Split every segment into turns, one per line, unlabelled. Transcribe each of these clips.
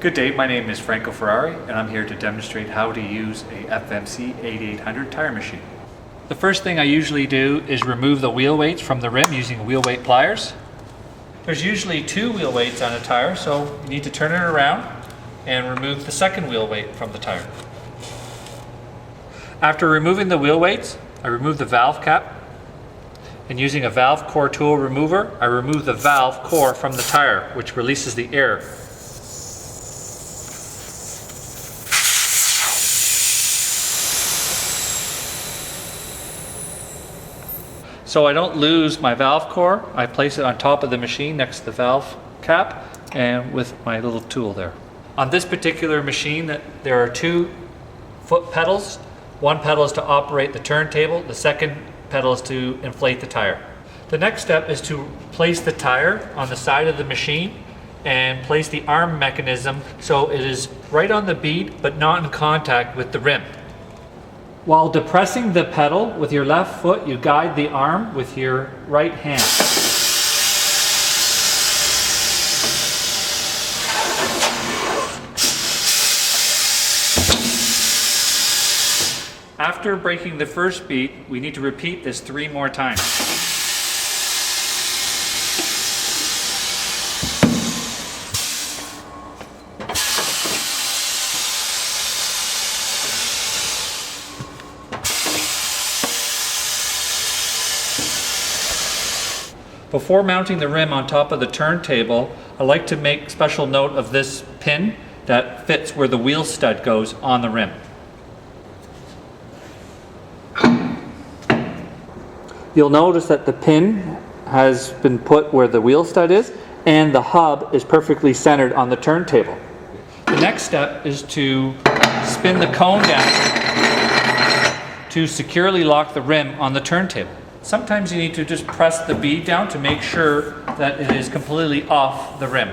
Good day, my name is Franco Ferrari and I'm here to demonstrate how to use a FMC 8800 tire machine. The first thing I usually do is remove the wheel weights from the rim using wheel weight pliers. There's usually two wheel weights on a tire, so you need to turn it around and remove the second wheel weight from the tire. After removing the wheel weights, I remove the valve cap, and using a valve core tool remover, I remove the valve core from the tire, which releases the air. So I don't lose my valve core, I place it on top of the machine next to the valve cap and with my little tool there. On this particular machine, there are two foot pedals. One pedal is to operate the turntable, the second pedal is to inflate the tire. The next step is to place the tire on the side of the machine and place the arm mechanism so it is right on the bead but not in contact with the rim. While depressing the pedal with your left foot, you guide the arm with your right hand. After breaking the first bead, we need to repeat this 3 more times. Before mounting the rim on top of the turntable, I like to make special note of this pin that fits where the wheel stud goes on the rim. You'll notice that the pin has been put where the wheel stud is and the hub is perfectly centered on the turntable. The next step is to spin the cone down to securely lock the rim on the turntable. Sometimes you need to just press the bead down to make sure that it is completely off the rim.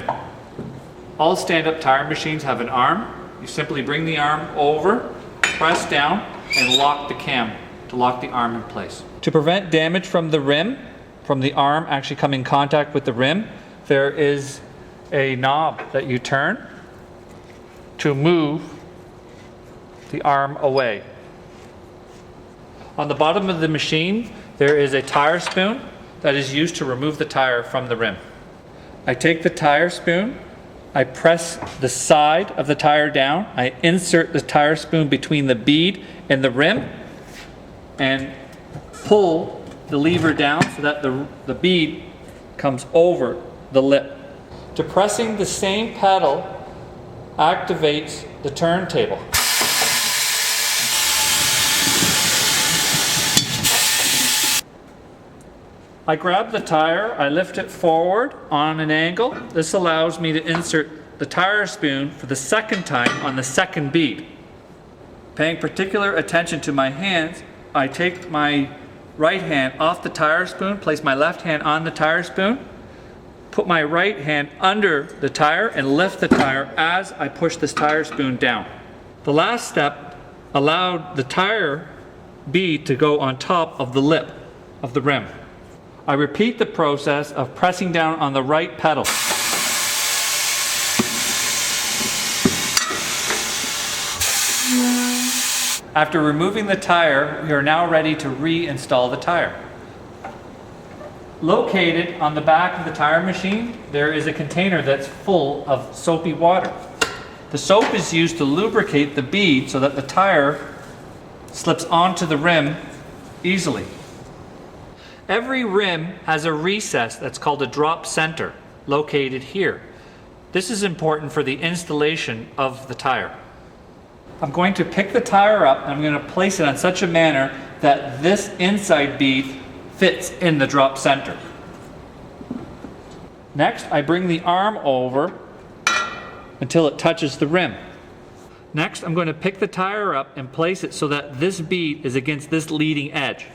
All stand-up tire machines have an arm. You simply bring the arm over, press down, and lock the cam to lock the arm in place. To prevent damage from the rim, from the arm actually coming in contact with the rim, there is a knob that you turn to move the arm away. On the bottom of the machine, there is a tire spoon that is used to remove the tire from the rim. I take the tire spoon, I press the side of the tire down, I insert the tire spoon between the bead and the rim, and pull the lever down so that the bead comes over the lip. Depressing the same pedal activates the turntable. I grab the tire, I lift it forward on an angle. This allows me to insert the tire spoon for the second time on the second bead. Paying particular attention to my hands, I take my right hand off the tire spoon, place my left hand on the tire spoon, put my right hand under the tire and lift the tire as I push this tire spoon down. The last step allowed the tire bead to go on top of the lip of the rim. I repeat the process of pressing down on the right pedal. After removing the tire, we are now ready to reinstall the tire. Located on the back of the tire machine, there is a container that's full of soapy water. The soap is used to lubricate the bead so that the tire slips onto the rim easily. Every rim has a recess that's called a drop center, located here. This is important for the installation of the tire. I'm going to pick the tire up and I'm going to place it on such a manner that this inside bead fits in the drop center. Next, I bring the arm over until it touches the rim. Next, I'm going to pick the tire up and place it so that this bead is against this leading edge.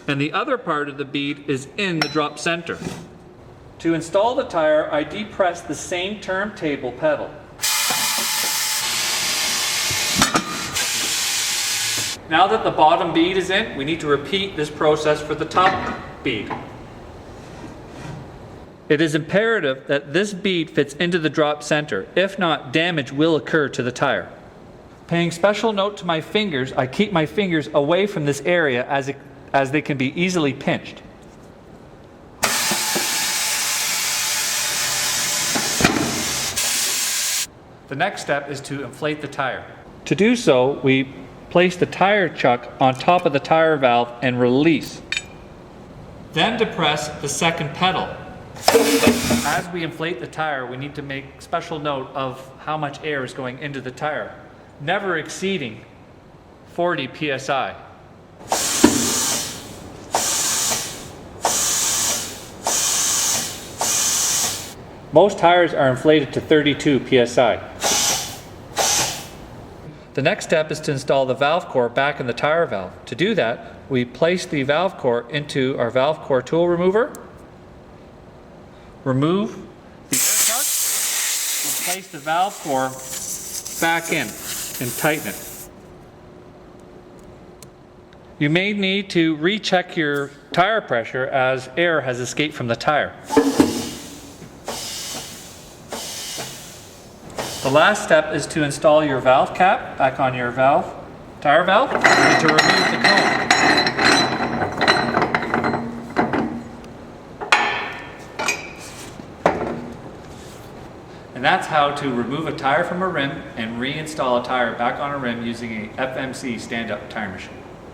And the other part of the bead is in the drop center. To install the tire, I depress the same turntable pedal. Now that the bottom bead is in, we need to repeat this process for the top bead. It is imperative that this bead fits into the drop center. If not, damage will occur to the tire. Paying special note to my fingers, I keep my fingers away from this area as they can be easily pinched. The next step is to inflate the tire. To do so, we place the tire chuck on top of the tire valve and release. Then depress the second pedal. As we inflate the tire, we need to make special note of how much air is going into the tire, never exceeding 40 psi. Most tires are inflated to 32 psi. The next step is to install the valve core back in the tire valve. To do that, we place the valve core into our valve core tool remover, remove the air chuck, and place the valve core back in and tighten it. You may need to recheck your tire pressure as air has escaped from the tire. The last step is to install your valve cap back on your tire valve, and to remove the cone. And that's how to remove a tire from a rim and reinstall a tire back on a rim using a FMC stand-up tire machine.